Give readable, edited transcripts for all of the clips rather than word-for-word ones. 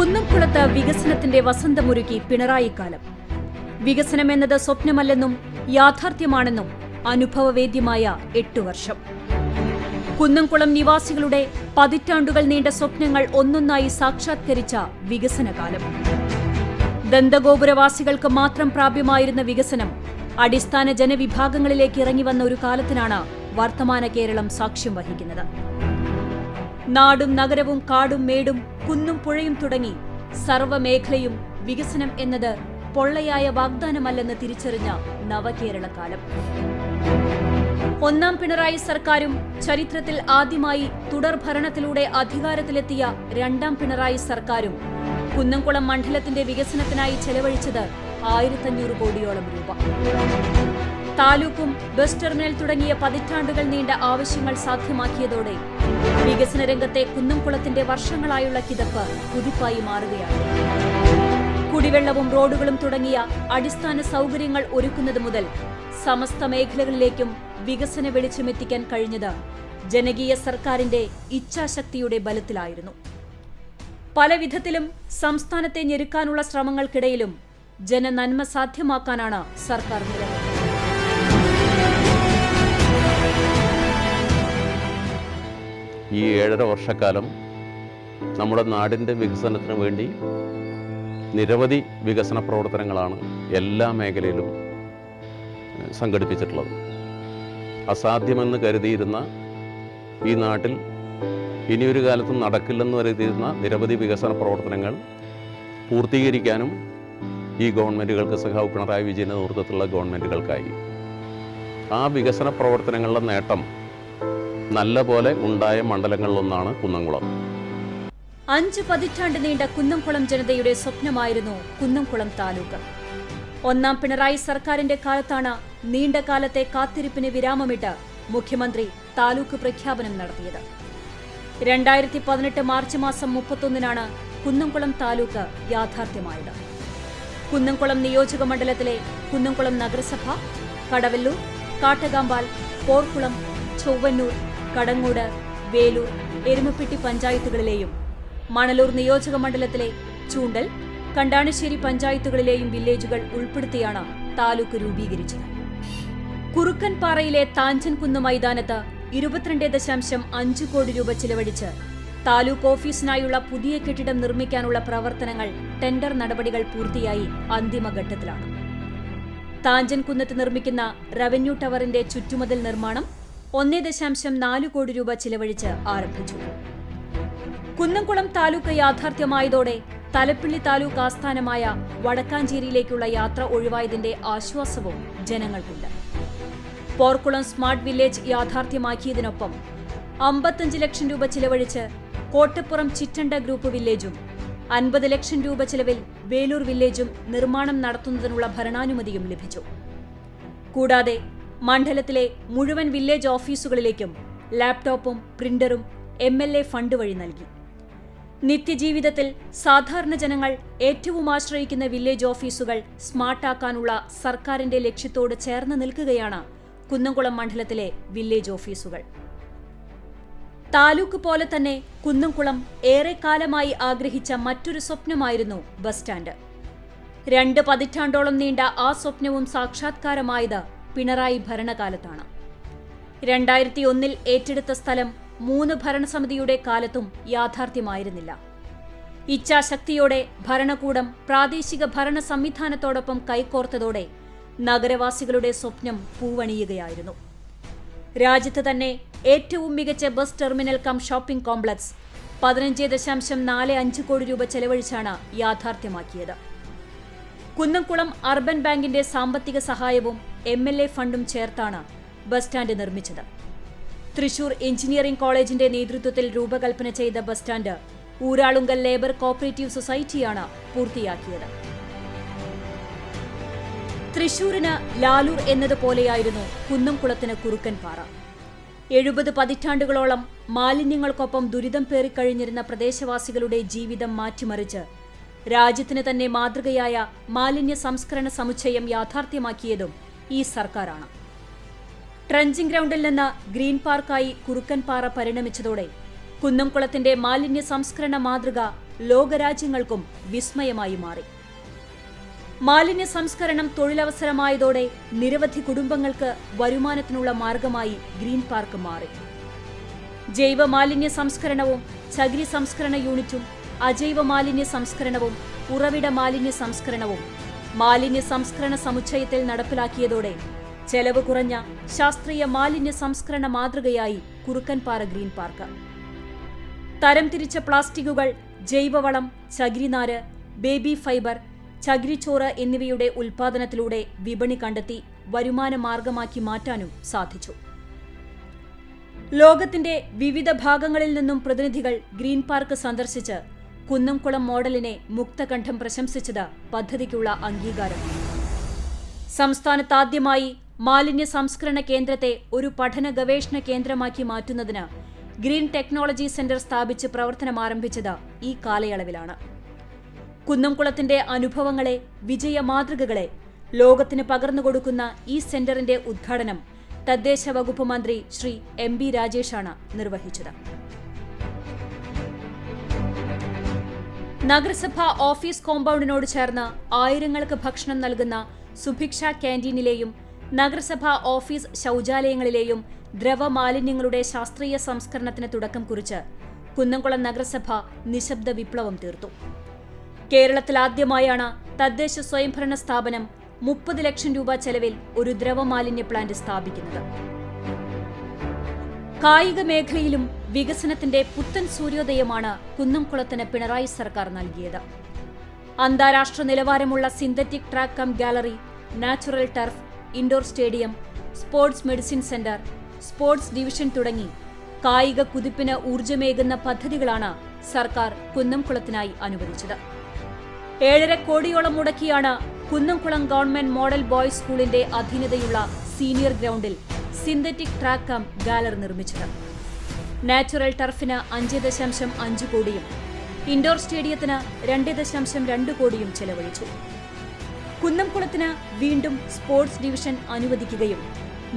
കുന്നംകുളത്ത് വികസനത്തിന്റെ വസന്തമൊരുക്കി പിണറായിക്കാലം. വികസനമെന്നത് സ്വപ്നമല്ലെന്നും യാഥാർത്ഥ്യമാണെന്നും അനുഭവവേദ്യമായ 8 വർഷം. കുന്നംകുളം നിവാസികളുടെ പതിറ്റാണ്ടുകൾ നീണ്ട സ്വപ്നങ്ങൾ ഒന്നൊന്നായി സാക്ഷാത്കരിച്ച വികസനകാലം. ദന്തഗോപുരവാസികൾക്ക് മാത്രം പ്രാപ്യമായിരുന്ന വികസനം അടിസ്ഥാന ജനവിഭാഗങ്ങളിലേക്ക് ഇറങ്ങിവന്ന ഒരു കാലത്തിനാണ് വർത്തമാന കേരളം സാക്ഷ്യം വഹിക്കുന്നത്. നാടും നഗരവും കാടും മേടും കുന്നും പുഴയും തുടങ്ങി സർവ്വമേഖലയും വികസനം എന്നത് പൊള്ളയായ വാഗ്ദാനമല്ലെന്ന് തിരിച്ചറിഞ്ഞ നവകേരളകാലം. ഒന്നാം പിണറായി സർക്കാരും ചരിത്രത്തിൽ ആദ്യമായി തുടർഭരണത്തിലൂടെ അധികാരത്തിലെത്തിയ രണ്ടാം പിണറായി സർക്കാരും കുന്നംകുളം മണ്ഡലത്തിന്റെ വികസനത്തിനായി ചെലവഴിച്ചത് 1500 കോടിയോളം രൂപ. താലൂക്കും ബസ് ടെർമിനൽ തുടങ്ങിയ പതിറ്റാണ്ടുകൾ നീണ്ട ആവശ്യങ്ങൾ സാധ്യമാക്കിയതോടെ വികസന രംഗത്തെ കുന്നംകുളത്തിന്റെ വർഷങ്ങളായുള്ള കിതപ്പ് കുതിപ്പായി മാറുകയാണ്. കുടിവെള്ളവും റോഡുകളും തുടങ്ങിയ അടിസ്ഥാന സൗകര്യങ്ങൾ ഒരുക്കുന്നത് മുതൽ സമസ്ത മേഖലകളിലേക്കും വികസന വെളിച്ചമെത്തിക്കാൻ കഴിഞ്ഞത് ജനകീയ സർക്കാരിന്റെ ഇച്ഛാശക്തിയുടെ ബലത്തിലായിരുന്നു. പല വിധത്തിലും സംസ്ഥാനത്തെ ഞെരുക്കാനുള്ള ശ്രമങ്ങൾക്കിടയിലും ജനനന്മ സാധ്യമാക്കാനാണ് സർക്കാർ നിലകൊള്ളുന്നത്. ഈ 7.5 വർഷക്കാലം നമ്മുടെ നാടിൻ്റെ വികസനത്തിന് വേണ്ടി നിരവധി വികസന പ്രവർത്തനങ്ങളാണ് എല്ലാ മേഖലയിലും സംഘടിപ്പിച്ചിട്ടുള്ളത്. അസാധ്യമെന്ന് കരുതിയിരുന്ന ഈ നാട്ടിൽ ഇനിയൊരു കാലത്തും നടക്കില്ലെന്ന് കരുതിയിരുന്ന നിരവധി വികസന പ്രവർത്തനങ്ങൾ പൂർത്തീകരിക്കാനും ഈ ഗവൺമെൻറ്റുകൾക്ക്, സഖാവ് പിണറായി വിജയൻ്റെ നേതൃത്വത്തിലുള്ള ഗവൺമെൻറ്റുകൾക്കായി. ആ വികസന പ്രവർത്തനങ്ങളുടെ നേട്ടം നല്ല പോലെ ഉണ്ടായ മണ്ഡലങ്ങളിലൊന്നാണ് കുന്നംകുളം. 5 പതിറ്റാണ്ട് നീണ്ട കുന്നംകുളം ജനതയുടെ സ്വപ്നമായിരുന്നു കുന്നംകുളം താലൂക്ക്. ഒന്നാം പിണറായി സർക്കാരിന്റെ കാലത്താണ് നീണ്ട കാലത്തെ കാത്തിരിപ്പിന് വിരാമമിട്ട് മുഖ്യമന്ത്രി താലൂക്ക് പ്രഖ്യാപനം നടത്തിയത്. 2018 മാർച്ച് മാസം 31-നാണ് കുന്നംകുളം താലൂക്ക് യാഥാർത്ഥ്യമായത്. കുന്നംകുളം നിയോജക മണ്ഡലത്തിലെ കുന്നംകുളം നഗരസഭ, കടവല്ലൂർ, കാട്ടകാമ്പാൽ, പോർക്കുളം, ചൊവ്വന്നൂർ, കടങ്ങോട്, വേലൂർ, എരുമപ്പെട്ടി പഞ്ചായത്തുകളിലെയും മണലൂർ നിയോജക മണ്ഡലത്തിലെ ചൂണ്ടൽ, കണ്ടാണശ്ശേരി പഞ്ചായത്തുകളിലെയും വില്ലേജുകൾ ഉൾപ്പെടുത്തിയാണ് താലൂക്ക് രൂപീകരിച്ചത്. കുറുക്കൻപാറയിലെ താഞ്ചൻകുന്ന് മൈതാനത്ത് 22.5 കോടി രൂപ ചിലവഴിച്ച് താലൂക്ക് ഓഫീസിനായുള്ള പുതിയ കെട്ടിടം നിർമ്മിക്കാനുള്ള പ്രവർത്തനങ്ങൾ ടെൻഡർ നടപടികൾ പൂർത്തിയായി അന്തിമഘട്ടത്തിലാണ്. താഞ്ചൻകുന്നത്ത് നിർമ്മിക്കുന്ന റവന്യൂ ടവറിന്റെ ചുറ്റുമതിൽ നിർമ്മാണം 1.4 കോടി രൂപ ചിലവഴിച്ച് ആരംഭിച്ചു. കുന്നംകുളം താലൂക്ക് യാഥാർത്ഥ്യമായതോടെ തലപ്പിള്ളി താലൂക്ക് ആസ്ഥാനമായ വടക്കാഞ്ചേരിയിലേക്കുള്ള യാത്ര ഒഴിവായതിന്റെ ആശ്വാസവും ജനങ്ങൾക്കുണ്ട്. പോർക്കുളം സ്മാർട്ട് വില്ലേജ് യാഥാർത്ഥ്യമാക്കിയതിനൊപ്പം 55 ലക്ഷം രൂപ ചിലവഴിച്ച് കോട്ടപ്പുറം ചിറ്റണ്ട ഗ്രൂപ്പ് വില്ലേജും 50 ലക്ഷം രൂപ ചിലവിൽ വേലൂർ വില്ലേജും നിർമ്മാണം നടത്തുന്നതിനുള്ള ഭരണാനുമതിയും ലഭിച്ചു. കൂടാതെ മണ്ഡലത്തിലെ മുഴുവൻ വില്ലേജ് ഓഫീസുകളിലേക്കും ലാപ്ടോപ്പും പ്രിന്ററും MLA ഫണ്ട് വഴി നൽകി. നിത്യജീവിതത്തിൽ സാധാരണ ജനങ്ങൾ ഏറ്റവും ആശ്രയിക്കുന്ന വില്ലേജ് ഓഫീസുകൾ സ്മാർട്ടാക്കാനുള്ള സർക്കാരിന്റെ ലക്ഷ്യത്തോട് ചേർന്ന് നിൽക്കുകയാണ് കുന്നംകുളം മണ്ഡലത്തിലെ വില്ലേജ് ഓഫീസുകൾ. താലൂക്ക് പോലെ തന്നെ കുന്നംകുളം ഏറെക്കാലമായി ആഗ്രഹിച്ച മറ്റൊരു സ്വപ്നമായിരുന്നു ബസ് സ്റ്റാൻഡ്. 2 പതിറ്റാണ്ടോളം നീണ്ട ആ സ്വപ്നവും സാക്ഷാത്കാരമായത് പിണറായി ഭരണകാലത്താണ്. 2001-ൽ ഏറ്റെടുത്ത സ്ഥലം 3 ഭരണസമിതിയുടെ കാലത്തും യാഥാർത്ഥ്യമായിരുന്നില്ല. ഇച്ഛാശക്തിയോടെ ഭരണകൂടം പ്രാദേശിക ഭരണ സംവിധാനത്തോടൊപ്പം കൈകോർത്തതോടെ നഗരവാസികളുടെ സ്വപ്നം പൂവണിയുകയായിരുന്നു. രാജ്യത്ത് തന്നെ ഏറ്റവും മികച്ച bus terminal cum shopping complex 15.45 കോടി രൂപ ചെലവഴിച്ചാണ് യാഥാർത്ഥ്യമാക്കിയത്. കുന്നംകുളം അർബൻ ബാങ്കിന്റെ സാമ്പത്തിക സഹായവും MLA ഫണ്ടും ചേർത്താണ് ബസ് സ്റ്റാൻഡ് നിർമ്മിച്ചത്. തൃശൂർ എഞ്ചിനീയറിംഗ് കോളേജിന്റെ നേതൃത്വത്തിൽ രൂപകൽപ്പന ചെയ്ത bus stand Uralungal labour cooperative സൊസൈറ്റിയാണ് പൂർത്തിയാക്കിയത്. തൃശൂരിന് ലാലൂർ എന്നതുപോലെയായിരുന്നു കുന്നംകുളത്തിന് കുറുക്കൻപാറ. 70 പതിറ്റാണ്ടുകളോളം മാലിന്യങ്ങൾക്കൊപ്പം ദുരിതം പേറിക്കഴിഞ്ഞിരുന്ന പ്രദേശവാസികളുടെ ജീവിതം മാറ്റിമറിച്ച് രാജ്യത്തിന് തന്നെ മാതൃകയായ മാലിന്യ സംസ്കരണ സമുച്ചയം യാഥാർത്ഥ്യമാക്കിയതും ഈ സർക്കാരാണ്. ട്രഞ്ചിംഗ് ഗ്രൗണ്ടിൽ നിന്ന് ഗ്രീൻ പാർക്കായി കുറുക്കൻപാറ പരിണമിച്ചതോടെ കുന്നംകുളത്തിന്റെ മാലിന്യ സംസ്കരണ മാതൃക ലോകരാജ്യങ്ങൾക്കും വിസ്മയമായി മാറി. മാലിന്യ സംസ്കരണം തൊഴിലവസരമായതോടെ നിരവധി കുടുംബങ്ങൾക്ക് വരുമാനത്തിനുള്ള മാർഗമായി ഗ്രീൻ പാർക്ക് മാറി. ജൈവ മാലിന്യ സംസ്കരണവും ചകിരി സംസ്കരണ യൂണിറ്റും അജൈവ മാലിന്യ സംസ്കരണവും ഉറവിട മാലിന്യ സംസ്കരണവും മാലിന്യ സംസ്കരണ സമുച്ചയത്തിൽ നടപ്പിലാക്കിയതോടെ ചെലവ് കുറഞ്ഞ ശാസ്ത്രീയ മാലിന്യ സംസ്കരണ മാതൃകയായി കുറുക്കൻപാറ ഗ്രീൻ പാർക്ക്. തരംതിരിച്ച പ്ലാസ്റ്റിക്കുകൾ, ജൈവവളം, ചകിരിനാര്, ബേബി ഫൈബർ, ചകിരിച്ചോറ് എന്നിവയുടെ ഉൽപാദനത്തിലൂടെ വിപണി കണ്ടെത്തി വരുമാന മാർഗമാക്കി മാറ്റാനും സാധിച്ചു. ലോകത്തിന്റെ വിവിധ ഭാഗങ്ങളിൽ നിന്നും പ്രതിനിധികൾ ഗ്രീൻ പാർക്ക് സന്ദർശിച്ച് കുന്നംകുളം മോഡലിനെ മുക്തകണ്ഠം പ്രശംസിച്ചത് പദ്ധതിക്കുള്ള അംഗീകാരം. സംസ്ഥാനത്താദ്യമായി മാലിന്യ സംസ്കരണ കേന്ദ്രത്തെ ഒരു പഠന ഗവേഷണ കേന്ദ്രമാക്കി മാറ്റുന്നതിന് ഗ്രീൻ ടെക്നോളജി സെന്റർ സ്ഥാപിച്ച് പ്രവർത്തനമാരംഭിച്ചത് ഈ കാലയളവിലാണ്. കുന്നംകുളത്തിന്റെ അനുഭവങ്ങളെ, വിജയ മാതൃകകളെ ലോകത്തിന് പകർന്നുകൊടുക്കുന്ന ഈ സെന്ററിന്റെ ഉദ്ഘാടനം തദ്ദേശ വകുപ്പ് മന്ത്രി ശ്രീ MB രാജേഷാണ് നിർവഹിച്ചത്. നഗരസഭാ ഓഫീസ് കോമ്പൗണ്ടിനോട് ചേർന്ന് ആയിരങ്ങൾക്ക് ഭക്ഷണം നൽകുന്ന സുഭിക്ഷ ക്യാന്റീനിലെയും നഗരസഭാ ഓഫീസ് ശൌചാലയങ്ങളിലെയും ദ്രവമാലിന്യങ്ങളുടെ ശാസ്ത്രീയ സംസ്കരണത്തിന് തുടക്കം കുറിച്ച് കുന്നംകുളം നഗരസഭ നിശബ്ദ വിപ്ലവം തീർത്തു. കേരളത്തിലാദ്യമായാണ് തദ്ദേശ സ്വയംഭരണ സ്ഥാപനം 30 ലക്ഷം രൂപ ചെലവിൽ ഒരു ദ്രവമാലിന്യ പ്ലാന്റ് സ്ഥാപിക്കുന്നത്. കായിക മേഖലയിലും വികസനത്തിന്റെ പുത്തൻ സൂര്യോദയമാണ് കുന്നംകുളത്തിന് പിണറായി സർക്കാർ നൽകിയത്. അന്താരാഷ്ട്ര നിലവാരമുള്ള synthetic track cum gallery, natural turf, indoor stadium, sports medicine centre, sports division തുടങ്ങി കായിക കുതിപ്പിന് ഊർജ്ജമേകുന്ന പദ്ധതികളാണ് സർക്കാർ കുന്നംകുളത്തിനായി അനുവദിച്ചത്. 7.5 കോടിയോളം മുടക്കിയാണ് കുന്നംകുളം ഗവൺമെന്റ് മോഡൽ ബോയ്സ് സ്കൂളിന്റെ അധീനതയുള്ള സീനിയർ ഗ്രൗണ്ടിൽ സിന്തറ്റിക് ട്രാക്ക് കം ഗാലറി നിർമ്മിച്ചത്. നാച്ചുറൽ ടർഫിന് 5.5 കോടിയും ഇൻഡോർ സ്റ്റേഡിയത്തിന് 2.2 കോടിയും ചെലവഴിച്ചു. കുന്നംകുളത്തിന് വീണ്ടും സ്പോർട്സ് ഡിവിഷൻ അനുവദിക്കുകയും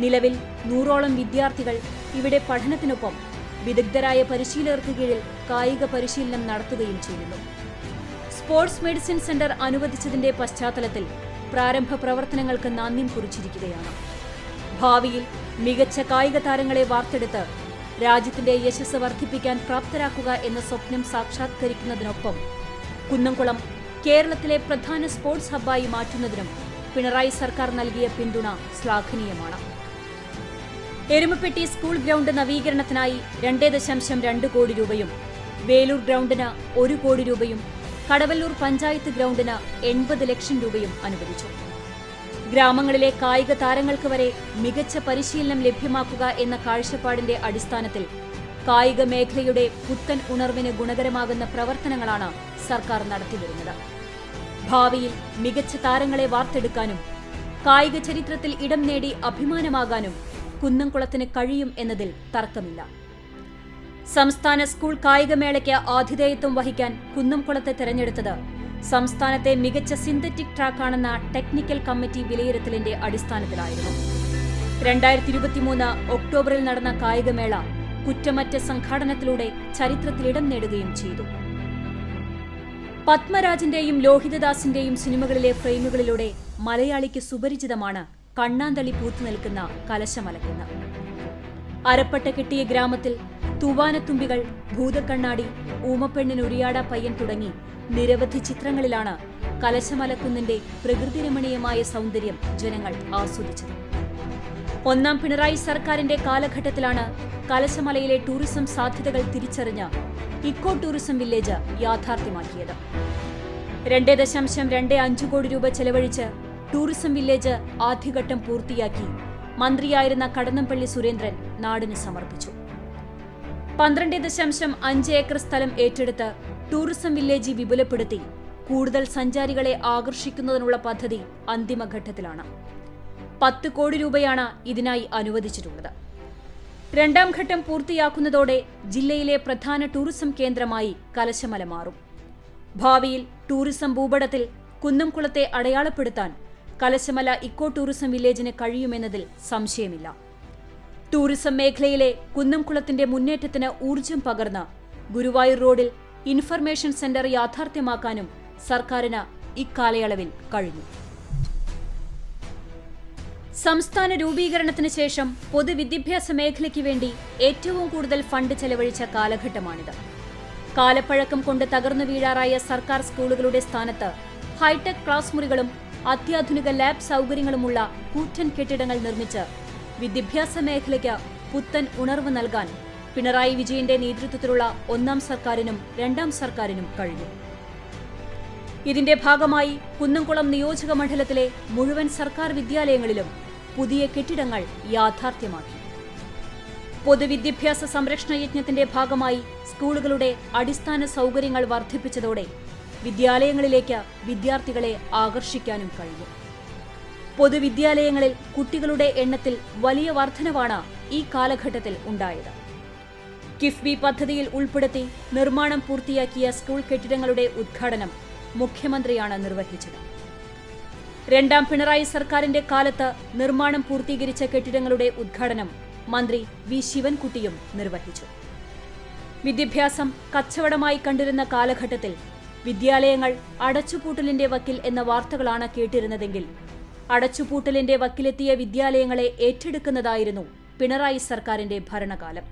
നിലവിൽ 100ഓളം വിദ്യാർത്ഥികൾ ഇവിടെ പഠനത്തിനൊപ്പം വിദഗ്ധരായ പരിശീലകർക്ക് കീഴിൽ കായിക പരിശീലനം നടത്തുകയും ചെയ്യുന്നു. സ്പോർട്സ് മെഡിസിൻ സെന്റർ അനുവദിച്ചതിന്റെ പശ്ചാത്തലത്തിൽ പ്രാരംഭ പ്രവർത്തനങ്ങൾക്ക് നാന്ദി കുറിച്ചിരിക്കുകയാണ്. ഭാവിയിൽ മികച്ച കായിക താരങ്ങളെ വാർത്തെടുത്ത് രാജ്യത്തിന്റെ യശസ് വർദ്ധിപ്പിക്കാൻ പ്രാപ്തരാക്കുക എന്ന സ്വപ്നം സാക്ഷാത്കരിക്കുന്നതിനൊപ്പം കുന്നംകുളം കേരളത്തിലെ പ്രധാന സ്പോർട്സ് ഹബ്ബായി മാറ്റുന്നതിനും പിണറായി സർക്കാർ നൽകിയ പിന്തുണ ശ്ലാഘനീയമാണ്. എരുമപ്പെട്ടി സ്കൂൾ ഗ്രൗണ്ട് നവീകരണത്തിനായി 2.2 കോടി രൂപയും വേലൂർ ഗ്രൗണ്ടിന് 1 കോടി രൂപയും കടവല്ലൂർ പഞ്ചായത്ത് ഗ്രൗണ്ടിന് 80 ലക്ഷം രൂപയും അനുവദിച്ചു. ഗ്രാമങ്ങളിലെ കായിക താരങ്ങൾക്ക് വരെ മികച്ച പരിശീലനം ലഭ്യമാക്കുക എന്ന കാഴ്ചപ്പാടിന്റെ അടിസ്ഥാനത്തിൽ കായിക മേഖലയുടെ പുത്തൻ ഉണർവിന് ഗുണകരമാകുന്ന പ്രവർത്തനങ്ങളാണ് സർക്കാർ നടത്തിവരുന്നത്. ഭാവിയിൽ മികച്ച താരങ്ങളെ വാർത്തെടുക്കാനും കായിക ചരിത്രത്തിൽ ഇടം നേടി അഭിമാനമാകാനും കുന്നംകുളത്തിന് കഴിയും എന്നതിൽ തർക്കമില്ല. സംസ്ഥാന സ്കൂൾ കായികമേളയ്ക്ക് ആതിഥേയത്വം വഹിക്കാൻ കുന്നംകുളത്തെ തെരഞ്ഞെടുത്തത് സംസ്ഥാനത്തെ മികച്ച സിന്തറ്റിക് ട്രാക്കാണെന്ന ടെക്നിക്കൽ കമ്മിറ്റി വിലയിരുത്തലിന്റെ അടിസ്ഥാനത്തിലായിരുന്നു. 2023 ഒക്ടോബറിൽ നടന്ന കായികമേള കുറ്റമറ്റ സംഘാടനത്തിലൂടെ ചരിത്രത്തിലിടം നേടുകയും ചെയ്തു. പത്മരാജന്റെയും ലോഹിതദാസിന്റെയും സിനിമകളിലെ ഫ്രെയിമുകളിലൂടെ മലയാളിക്ക് സുപരിചിതമാണ് കണ്ണാന്തളി പൂത്തുനിൽക്കുന്ന കലശമലയ്ക്കുന്ന. അരപ്പട്ട കെട്ടിയ ഗ്രാമത്തിൽ തൂവാനത്തുമ്പികൾ, ഭൂതക്കണ്ണാടി, ഊമപ്പെണ്ണിനുരിയാട പയ്യൻ തുടങ്ങി നിരവധി ചിത്രങ്ങളിലാണ് കലശമലക്കുന്നിന്റെ പ്രകൃതിരമണീയമായ സൗന്ദര്യം ജനങ്ങൾ ആസ്വദിച്ചത്. 1ാം പിണറായി സർക്കാരിന്റെ കാലഘട്ടത്തിലാണ് കലശമലയിലെ ടൂറിസം സാധ്യതകൾ തിരിച്ചറിഞ്ഞ് ഇക്കോ ടൂറിസം വില്ലേജ് യാഥാർത്ഥ്യമാക്കിയത്. 2.25 കോടി രൂപ ചെലവഴിച്ച് ടൂറിസം വില്ലേജ് ആദ്യഘട്ടം പൂർത്തിയാക്കി മന്ത്രിയായിരുന്ന കടന്നപ്പള്ളി സുരേന്ദ്രൻ നാടിന് സമർപ്പിച്ചു. 12.5 ഏക്കർ സ്ഥലം ഏറ്റെടുത്ത് ടൂറിസം വില്ലേജ് വിപുലപ്പെടുത്തി കൂടുതൽ സഞ്ചാരികളെ ആകർഷിക്കുന്നതിനുള്ള പദ്ധതി അന്തിമഘട്ടത്തിലാണ്. 10 കോടി രൂപയാണ് ഇതിനായി അനുവദിച്ചിട്ടുള്ളത്. 2ാം ഘട്ടം പൂർത്തിയാക്കുന്നതോടെ ജില്ലയിലെ പ്രധാന ടൂറിസം കേന്ദ്രമായി കലശമല മാറും. ഭാവിയിൽ ടൂറിസം ഭൂപടത്തിൽ കുന്നംകുളത്തെ അടയാളപ്പെടുത്താൻ കലശമല ഇക്കോ ടൂറിസം വില്ലേജിന് കഴിയുമെന്നതിൽ സംശയമില്ല. ടൂറിസം മേഖലയിലെ കുന്നംകുളത്തിന്റെ മുന്നേറ്റത്തിന് ഊർജം പകർന്ന് ഗുരുവായൂർ റോഡിൽ ഇൻഫർമേഷൻ സെന്റർ യാഥാർത്ഥ്യമാക്കാനും സർക്കാരിന് ഇക്കാലയളവിൽ കഴിഞ്ഞു. സംസ്ഥാന രൂപീകരണത്തിന് ശേഷം പൊതുവിദ്യാഭ്യാസ മേഖലയ്ക്ക് വേണ്ടി ഏറ്റവും കൂടുതൽ ഫണ്ട് ചെലവഴിച്ച കാലഘട്ടമാണിത്. കാലപ്പഴക്കം കൊണ്ട് തകർന്നു വീഴാറായ സർക്കാർ സ്കൂളുകളുടെ സ്ഥാനത്ത് ഹൈടെക് ക്ലാസ് മുറികളും അത്യാധുനിക ലാബ് സൗകര്യങ്ങളുമുള്ള കൂറ്റൻ കെട്ടിടങ്ങൾ നിർമ്മിച്ച് വിദ്യാഭ്യാസ മേഖലയ്ക്ക് പുത്തൻ ഉണർവ് നൽകാൻ പിണറായി വിജയന്റെ നേതൃത്വത്തിലുള്ള ഒന്നാം സർക്കാരിനും രണ്ടാം സർക്കാരിനും കഴിഞ്ഞു. ഇതിന്റെ ഭാഗമായി കുന്നംകുളം നിയോജക മണ്ഡലത്തിലെ മുഴുവൻ സർക്കാർ വിദ്യാലയങ്ങളിലും പുതിയ കെട്ടിടങ്ങൾ യാഥാർത്ഥ്യമാക്കി. പൊതുവിദ്യാഭ്യാസ സംരക്ഷണ യജ്ഞത്തിന്റെ ഭാഗമായി സ്കൂളുകളുടെ അടിസ്ഥാന സൗകര്യങ്ങൾ വർദ്ധിപ്പിച്ചതോടെ വിദ്യാലയങ്ങളിലേക്ക് വിദ്യാർത്ഥികളെ ആകർഷിക്കാനും കഴിഞ്ഞു. പൊതുവിദ്യാലയങ്ങളിൽ കുട്ടികളുടെ എണ്ണത്തിൽ വലിയ വർധനവാണ് ഈ കാലഘട്ടത്തിൽ ഉണ്ടായത്. കിഫ്ബി പദ്ധതിയിൽ ഉൾപ്പെടുത്തി നിർമ്മാണം പൂർത്തിയാക്കിയ സ്കൂൾ കെട്ടിടങ്ങളുടെ ഉദ്ഘാടനം മുഖ്യമന്ത്രിയാണ് നിർവഹിച്ചത്. രണ്ടാം പിണറായി സർക്കാരിന്റെ കാലത്ത് നിർമ്മാണം പൂർത്തീകരിച്ച കെട്ടിടങ്ങളുടെ ഉദ്ഘാടനം മന്ത്രി വി ശിവൻകുട്ടിയും നിർവഹിച്ചു. വിദ്യാഭ്യാസം കച്ചവടമായി കണ്ടിരുന്ന കാലഘട്ടത്തിൽ വിദ്യാലയങ്ങൾ അടച്ചുപൂട്ടലിന്റെ വക്കിൽ എന്ന വാർത്തകളാണ് കേട്ടിരുന്നതെങ്കിൽ അടച്ചുപൂട്ടലിന്റെ വക്കിലെത്തിയ വിദ്യാലയങ്ങളെ ഏറ്റെടുക്കുന്നതായിരുന്നു പിണറായി സർക്കാരിന്റെ ഭരണകാലം.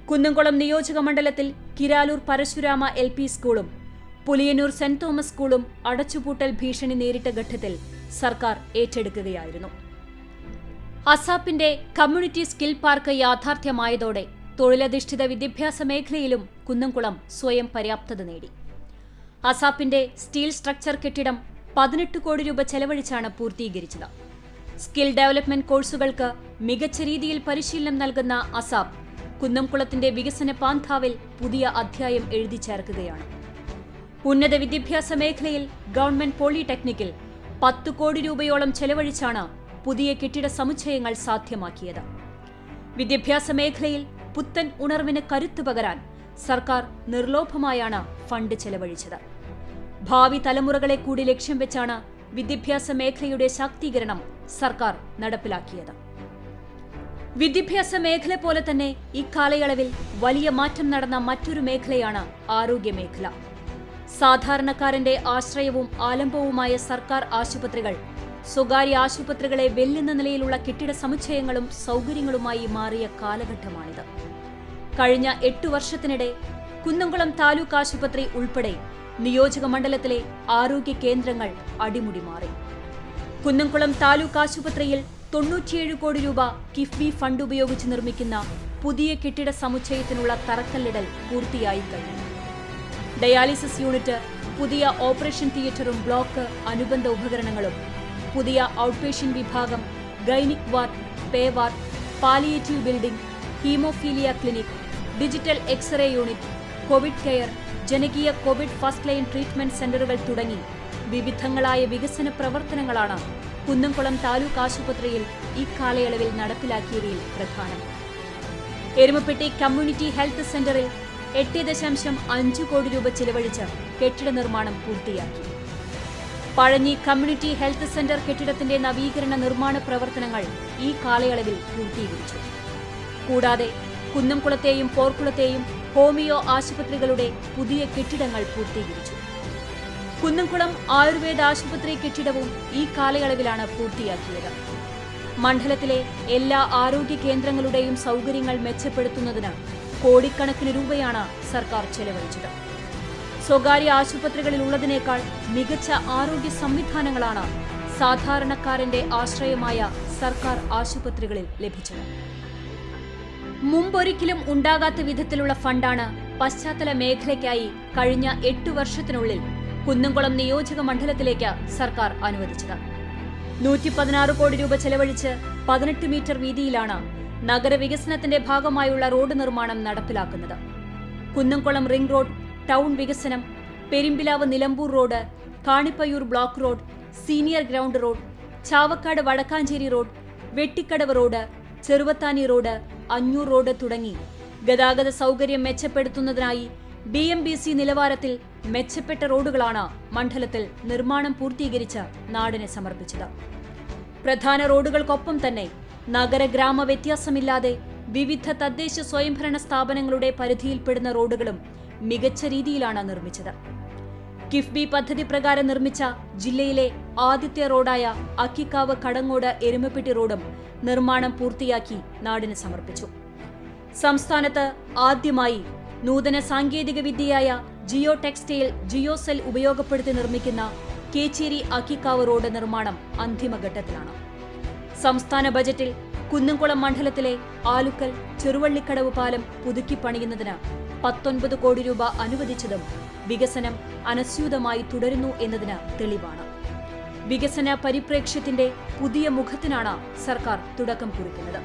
കുന്നംകുളം നിയോജക മണ്ഡലത്തിൽ കിരാലൂർ പരശുരാമ LP സ്കൂളും പുലിയന്നൂർ സെന്റ് തോമസ് സ്കൂളും അടച്ചുപൂട്ടൽ ഭീഷണി നേരിട്ട ഘട്ടത്തിൽ സർക്കാർ ഏറ്റെടുക്കുകയായിരുന്നു. അസാപ്പിന്റെ കമ്മ്യൂണിറ്റി സ്കിൽ പാർക്ക് യാഥാർത്ഥ്യമായതോടെ തൊഴിലധിഷ്ഠിത വിദ്യാഭ്യാസ മേഖലയിലും കുന്നംകുളം സ്വയം പര്യാപ്തത നേടി. അസാപ്പിന്റെ സ്റ്റീൽ സ്ട്രക്ചർ കെട്ടിടം 18 കോടി രൂപ ചെലവഴിച്ചാണ് പൂർത്തീകരിച്ചത്. സ്കിൽ ഡെവലപ്മെന്റ് കോഴ്സുകൾക്ക് മികച്ച രീതിയിൽ പരിശീലനം നൽകുന്ന അസാപ്പ് കുന്നംകുളത്തിന്റെ വികസന പാന്താവിൽ പുതിയ അധ്യായം എഴുതി ചേർക്കുകയാണ്. ഉന്നത വിദ്യാഭ്യാസ മേഖലയിൽ ഗവൺമെന്റ് പോളിടെക്നിക്കിൽ 10 കോടി രൂപയോളം ചെലവഴിച്ചാണ് പുതിയ കെട്ടിട സമുച്ചയങ്ങൾ സാധ്യമാക്കിയത്. വിദ്യാഭ്യാസ മേഖലയിൽ പുത്തൻ ഉണർവിന് കരുത്തു പകരാൻ സർക്കാർ നിർലോഭമായാണ് ഫണ്ട് ചെലവഴിച്ചത്. ഭാവി തലമുറകളെ കൂടി ലക്ഷ്യം വെച്ചാണ് വിദ്യാഭ്യാസ മേഖലയുടെ ശാക്തീകരണം സർക്കാർ നടപ്പിലാക്കിയത്. വിദ്യാഭ്യാസ മേഖല പോലെ തന്നെ ഇക്കാലയളവിൽ വലിയ മാറ്റം നടന്ന മറ്റൊരു മേഖലയാണ് ആരോഗ്യമേഖല. സാധാരണക്കാരന്റെ ആശ്രയവും ആലംബവുമായ സർക്കാർ ആശുപത്രികൾ സ്വകാര്യ ആശുപത്രികളെ വെല്ലുന്ന നിലയിലുള്ള കെട്ടിട സമുച്ചയങ്ങളും സൗകര്യങ്ങളുമായി മാറിയ കാലഘട്ടമാണിത്. കഴിഞ്ഞ 8 വർഷത്തിനിടെ കുന്നംകുളം താലൂക്ക് ആശുപത്രി ഉൾപ്പെടെ നിയോജക മണ്ഡലത്തിലെ ആരോഗ്യ കേന്ദ്രങ്ങൾ അടിമുടി മാറി. കുന്നംകുളം താലൂക്ക് ആശുപത്രിയിൽ 97 കോടി രൂപ കിഫ്ബി ഫണ്ട് ഉപയോഗിച്ച് നിർമ്മിക്കുന്ന പുതിയ കെട്ടിട സമുച്ചയത്തിനുള്ള തറക്കല്ലിടൽ പൂർത്തിയായി കഴിഞ്ഞു. ഡയാലിസിസ് യൂണിറ്റ്, പുതിയ ഓപ്പറേഷൻ തിയേറ്ററും ബ്ലോക്ക് അനുബന്ധ ഉപകരണങ്ങളും, പുതിയ ഔട്ട്പേഷ്യന്റ് വിഭാഗം, gynaec ward, pay ward, palliative building, haemophilia clinic, digital X ray unit, Covid care, ജനകീയ കോവിഡ് ഫസ്റ്റ് ലൈൻ ട്രീറ്റ്മെന്റ് സെന്ററുകൾ തുടങ്ങി വിവിധങ്ങളായ വികസന പ്രവർത്തനങ്ങളാണ് കുന്നംകുളം താലൂക്ക് ആശുപത്രിയിൽ ഇക്കാലയളവിൽ നടപ്പിലാക്കിയവയിൽ പ്രധാനം. എരുമപ്പെട്ടി കമ്മ്യൂണിറ്റി ഹെൽത്ത് സെന്ററിൽ 8.5 കോടി രൂപ ചിലവഴിച്ച് കെട്ടിട നിർമ്മാണം പൂർത്തിയാക്കി. പഴഞ്ഞി കമ്മ്യൂണിറ്റി ഹെൽത്ത് സെന്റർ കെട്ടിടത്തിന്റെ നവീകരണ നിർമ്മാണ പ്രവർത്തനങ്ങൾ ഈ കാലയളവിൽ പൂർത്തീകരിച്ചു. കൂടാതെ കുന്നംകുളത്തെയും പോർക്കുളത്തെയും ഹോമിയോ ആശുപത്രികളുടെ പുതിയ കെട്ടിടങ്ങൾ പൂർത്തീകരിച്ചു. കുന്നംകുളം ആയുർവേദ ആശുപത്രി കെട്ടിടവും ഈ കാലയളവിലാണ് പൂർത്തിയാക്കിയത്. മണ്ഡലത്തിലെ എല്ലാ ആരോഗ്യ കേന്ദ്രങ്ങളുടെയും സൗകര്യങ്ങൾ മെച്ചപ്പെടുത്തുന്നതിന് കോടിക്കണക്കിന് രൂപയാണ് സർക്കാർ ചെലവഴിച്ചത്. സ്വകാര്യ ആശുപത്രികളിലുള്ളതിനേക്കാൾ മികച്ച ആരോഗ്യ സംവിധാനങ്ങളാണ് സാധാരണക്കാരന്റെ ആശ്രയമായ സർക്കാർ ആശുപത്രികളിൽ ലഭിച്ചത്. മുമ്പൊരിക്കലും ഉണ്ടാകാത്ത വിധത്തിലുള്ള ഫണ്ടാണ് പശ്ചാത്തല മേഖലയ്ക്കായി കഴിഞ്ഞ 8 വർഷത്തിനുള്ളിൽ കുന്നംകുളം നിയോജക മണ്ഡലത്തിലേക്ക് സർക്കാർ അനുവദിച്ചത്. 116 കോടി രൂപ ചെലവഴിച്ച് 18 മീറ്റർ വീതിയിലാണ് നഗരവികസനത്തിന്റെ ഭാഗമായുള്ള റോഡ് നിർമ്മാണം നടപ്പിലാക്കുന്നത്. കുന്നംകുളം റിംഗ് റോഡ്, ടൗൺ വികസനം, Perumpilavu Nilambur road, Kanipayyur block road, senior ground road, Chavakkad Vadakkancherry road, Vettikkadavu road, Cheruvathani road, Anjur road തുടങ്ങി ഗതാഗത സൗകര്യം മെച്ചപ്പെടുത്തുന്നതിനായി BMBC നിലവാരത്തിൽ മെച്ചപ്പെട്ട റോഡുകളാണ് മണ്ഡലത്തിൽ നിർമ്മാണം പൂർത്തീകരിച്ച് നാടിനെ സമർപ്പിച്ചത്. പ്രധാന റോഡുകൾക്കൊപ്പം തന്നെ നഗര ഗ്രാമ വ്യത്യാസമില്ലാതെ വിവിധ തദ്ദേശ സ്വയംഭരണ സ്ഥാപനങ്ങളുടെ പരിധിയിൽപ്പെടുന്ന റോഡുകളും മികച്ച രീതിയിലാണ് നിർമ്മിച്ചത്. കിഫ്ബി പദ്ധതി പ്രകാരം നിർമ്മിച്ച ജില്ലയിലെ ആദ്യത്തെ റോഡായ അക്കിക്കാവ് കടങ്ങോട് എരുമപ്പെട്ടി റോഡും നിർമ്മാണം പൂർത്തിയാക്കി നാടിന് സമർപ്പിച്ചു. സംസ്ഥാനത്ത് ആദ്യമായി നൂതന സാങ്കേതിക വിദ്യയായ ജിയോ ടെക്സ്റ്റൈൽ ജിയോസെൽ ഉപയോഗപ്പെടുത്തി നിർമ്മിക്കുന്ന കേച്ചേരി അക്കിക്കാവ് റോഡ് നിർമ്മാണം അന്തിമഘട്ടത്തിലാണ്. സംസ്ഥാന ബജറ്റിൽ കുന്നംകുളം മണ്ഡലത്തിലെ ആലുക്കൽ ചെറുവള്ളിക്കടവ് പാലം പുതുക്കി പണിയുന്നതിന് 19 കോടി രൂപ അനുവദിച്ചതും വികസനം അനസ്യൂതമായി തുടരുന്നു എന്നതിന് തെളിവാണ്. വികസന പരിപ്രേക്ഷ്യത്തിന്റെ പുതിയ മുഖത്തിനാണ് സർക്കാർ തുടക്കം കുറിക്കുന്നത്.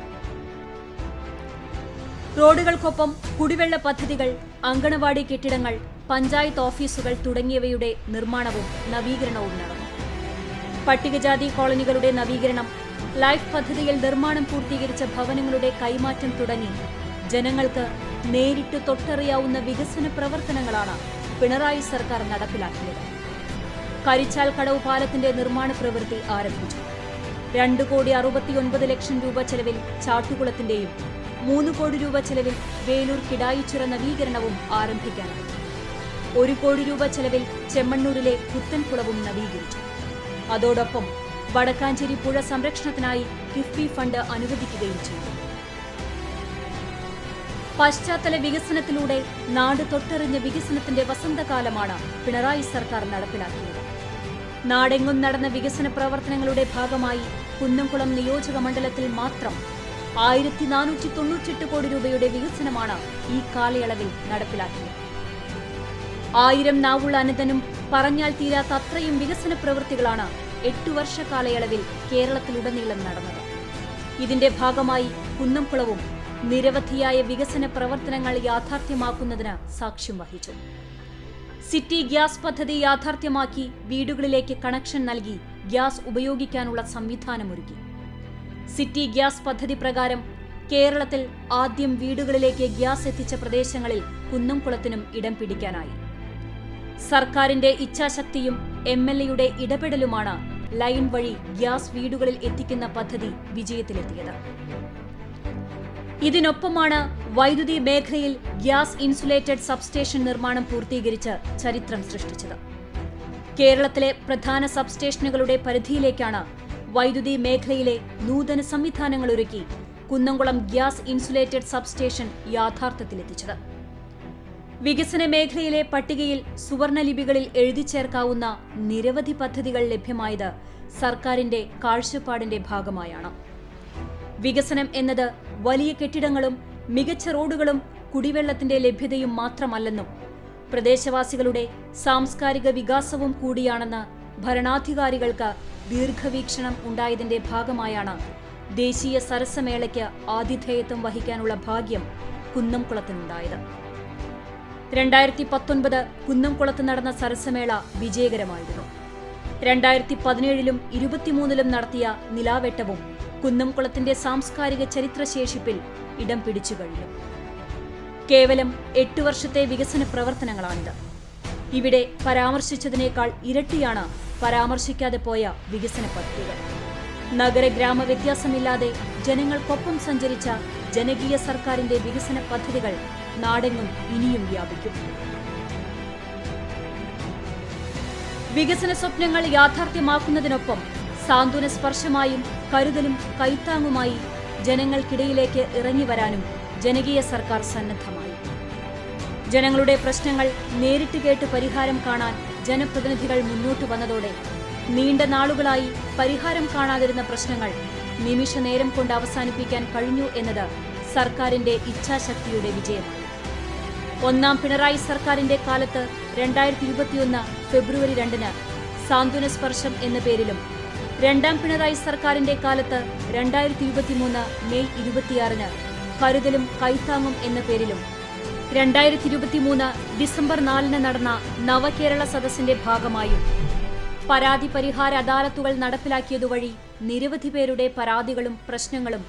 റോഡുകൾക്കൊപ്പം കുടിവെള്ള പദ്ധതികൾ, അങ്കണവാടി കെട്ടിടങ്ങൾ, പഞ്ചായത്ത് ഓഫീസുകൾ തുടങ്ങിയവയുടെ നിർമ്മാണവും നവീകരണവും നടന്നു. പട്ടികജാതി കോളനികളുടെ നവീകരണം, ലൈഫ് പദ്ധതിയിൽ നിർമ്മാണം പൂർത്തീകരിച്ച ഭവനങ്ങളുടെ കൈമാറ്റം തുടങ്ങി ജനങ്ങൾക്ക് നേരിട്ട് തൊട്ടറിയാവുന്ന വികസന പ്രവർത്തനങ്ങളാണ് പിണറായി സർക്കാർ നടപ്പിലാക്കിയത്. കരിച്ചാൽ കടവ് പാലത്തിന്റെ നിർമ്മാണ പ്രവൃത്തി ആരംഭിച്ചു. 2,69,00,000 രൂപ ചെലവിൽ ചാട്ടുകുളത്തിന്റെയും 3 കോടി രൂപ ചെലവിൽ വേലൂർ കിടായിച്ചിറ നവീകരണവും ആരംഭിക്കാനായി. 1 കോടി രൂപ ചെലവിൽ ചെമ്മണ്ണൂരിലെ പുത്തൻകുളവും നവീകരിച്ചു. അതോടൊപ്പം വടക്കാഞ്ചേരി പുഴ സംരക്ഷണത്തിനായി കിഫ്ബി ഫണ്ട് അനുവദിക്കുകയും ചെയ്തു. പശ്ചാത്തല വികസനത്തിലൂടെ നാട് തൊട്ടറിഞ്ഞ വികസനത്തിന്റെ വസന്തകാലമാണ് പിണറായി സർക്കാർ നടപ്പിലാക്കിയത്. നാടെങ്ങും നടന്ന വികസന പ്രവർത്തനങ്ങളുടെ ഭാഗമായി കുന്നംകുളം നിയോജക മണ്ഡലത്തിൽ മാത്രം 1498 കോടി രൂപയുടെ വികസനമാണ് ഈ കാലയളവിൽ നടപ്പിലാക്കിയത്. 1000 നാവുള്ള അനന്തനും പറഞ്ഞാൽ തീരാത്ത അത്രയും വികസന പ്രവൃത്തികളാണ് 8 വർഷ കാലയളവിൽ കേരളത്തിലുടനീളം നടന്നത്. ഇതിന്റെ ഭാഗമായി കുന്നംകുളവും നിരവധിയായ വികസന പ്രവർത്തനങ്ങൾ യാഥാർത്ഥ്യമാക്കുന്നതിന് സാക്ഷ്യം വഹിച്ചു. സിറ്റി ഗ്യാസ് പദ്ധതി യാഥാർത്ഥ്യമാക്കി വീടുകളിലേക്ക് കണക്ഷൻ നൽകി ഗ്യാസ് ഉപയോഗിക്കാനുള്ള സംവിധാനമൊരുക്കി. സിറ്റി ഗ്യാസ് പദ്ധതി പ്രകാരം കേരളത്തിൽ ആദ്യം വീടുകളിലേക്ക് ഗ്യാസ് എത്തിച്ച പ്രദേശങ്ങളിൽ കുന്നംകുളത്തിനും ഇടം പിടിക്കാനായി. സർക്കാരിന്റെ ഇച്ഛാശക്തിയും MLAയുടെ ഇടപെടലുമാണ് ലൈൻ വഴി ഗ്യാസ് വീടുകളിൽ എത്തിക്കുന്ന പദ്ധതി വിജയത്തിലെത്തിയത്. ഇതിനൊപ്പമാണ് വൈദ്യുതി മേഖലയിൽ ഗ്യാസ് ഇൻസുലേറ്റഡ് സബ്സ്റ്റേഷൻ നിർമ്മാണം പൂർത്തീകരിച്ച് ചരിത്രം സൃഷ്ടിച്ചത്. കേരളത്തിലെ പ്രധാന സബ്സ്റ്റേഷനുകളുടെ പരിധിയിലേക്കാണ് വൈദ്യുതി മേഖലയിലെ നൂതന സംവിധാനങ്ങളൊരുക്കി കുന്നംകുളം ഗ്യാസ് ഇൻസുലേറ്റഡ് സബ്സ്റ്റേഷൻ യാഥാർത്ഥ്യത്തിലെത്തിച്ചത്. വികസന മേഖലയിലെ പട്ടികയിൽ സുവർണലിപികളിൽ എഴുതിച്ചേർക്കാവുന്ന നിരവധി പദ്ധതികൾ ലഭ്യമായത് സർക്കാരിന്റെ കാഴ്ചപ്പാടിന്റെ ഭാഗമായാണ്. വികസനം എന്നത് വലിയ കെട്ടിടങ്ങളും മികച്ച റോഡുകളും കുടിവെള്ളത്തിന്റെ ലഭ്യതയും മാത്രമല്ലെന്നും പ്രദേശവാസികളുടെ സാംസ്കാരിക വികാസവും കൂടിയാണെന്ന് ഭരണാധികാരികൾക്ക് ദീർഘവീക്ഷണം ഉണ്ടായതിന്റെ ഭാഗമായാണ് ദേശീയ സരസമേളയ്ക്ക് ആതിഥേയത്വം വഹിക്കാനുള്ള ഭാഗ്യം കുന്നംകുളത്തിനുണ്ടായത്. 2019 കുന്നംകുളത്ത് നടന്ന സരസമേള വിജയകരമായിരുന്നു. 2017 23 നടത്തിയ നിലാവെട്ടവും കുന്നംകുളത്തിന്റെ സാംസ്കാരിക ചരിത്രശേഷിപ്പിൽ ഇടം പിടിച്ചു കഴിഞ്ഞു. കേവലം 8 വർഷത്തെ വികസന പ്രവർത്തനങ്ങളാണിത്. ഇവിടെ പരാമർശിച്ചതിനേക്കാൾ ഇരട്ടിയാണ് പരാമർശിക്കാതെ പോയ വികസന പദ്ധതികൾ. നഗര ഗ്രാമ വ്യത്യാസമില്ലാതെ ജനങ്ങൾക്കൊപ്പം സഞ്ചരിച്ച ജനകീയ സർക്കാരിന്റെ വികസന പദ്ധതികൾ നാടെങ്ങും ഇനിയും വ്യാപിക്കും. വികസന സ്വപ്നങ്ങൾ യാഥാർത്ഥ്യമാക്കുന്നതിനൊപ്പം സാന്ത്വന സ്പർശമായും കരുതലും കൈത്താങ്ങുമായി ജനങ്ങൾക്കിടയിലേക്ക് ഇറങ്ങിവരാനും ജനകീയ സർക്കാർ സന്നദ്ധമായി. ജനങ്ങളുടെ പ്രശ്നങ്ങൾ നേരിട്ട് കേട്ട് പരിഹാരം കാണാൻ ജനപ്രതിനിധികൾ മുന്നോട്ട് വന്നതോടെ നീണ്ട നാളുകളായി പരിഹാരം കാണാതിരുന്ന പ്രശ്നങ്ങൾ നിമിഷനേരം കൊണ്ട് അവസാനിപ്പിക്കാൻ കഴിഞ്ഞു എന്നത് സർക്കാരിന്റെ ഇച്ഛാശക്തിയുടെ വിജയമാണ്. ഒന്നാം പിണറായി സർക്കാരിന്റെ കാലത്ത് 2021 ഫെബ്രുവരി 2 സാന്ത്വന സ്പർശം എന്ന പേരിലും രണ്ടാം പിണറായി സർക്കാരിന്റെ കാലത്ത് 2023 മെയ് 26 കരുതലും കൈത്താങ്ങും എന്ന പേരിലും 2023 ഡിസംബർ 4 നടന്ന നവകേരള സദസ്സിന്റെ ഭാഗമായും പരാതി പരിഹാര അദാലത്തുകൾ നടപ്പിലാക്കിയതുവഴി നിരവധി പേരുടെ പരാതികളും പ്രശ്നങ്ങളും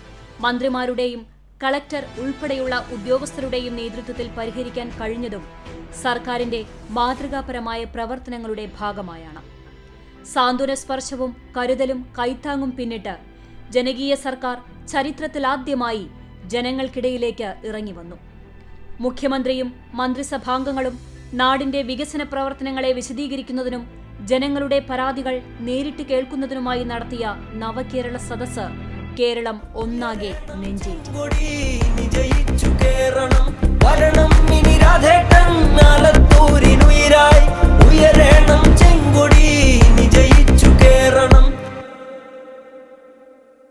മന്ത്രിമാരുടെയും കളക്ടർ ഉൾപ്പെടെയുള്ള ഉദ്യോഗസ്ഥരുടെയും നേതൃത്വത്തിൽ പരിഹരിക്കാൻ കഴിഞ്ഞതും സർക്കാരിന്റെ മാതൃകാപരമായ പ്രവർത്തനങ്ങളുടെ ഭാഗമായാണ്. സാന്ത്വന സ്പർശവും കരുതലും കൈത്താങ്ങും പിന്നിട്ട് ജനകീയ സർക്കാർ ചരിത്രത്തിലാദ്യമായി ജനങ്ങൾക്കിടയിലേക്ക് ഇറങ്ങി വന്നു. മുഖ്യമന്ത്രിയും മന്ത്രിസഭാംഗങ്ങളും നാടിന്റെ വികസന പ്രവർത്തനങ്ങളെ വിശദീകരിക്കുന്നതിനും ജനങ്ങളുടെ പരാതികൾ നേരിട്ട് കേൾക്കുന്നതിനുമായി നടത്തിയ നവകേരള സദസ്സ് കേരളം ഒന്നാകെ നെഞ്ചേറ്റി.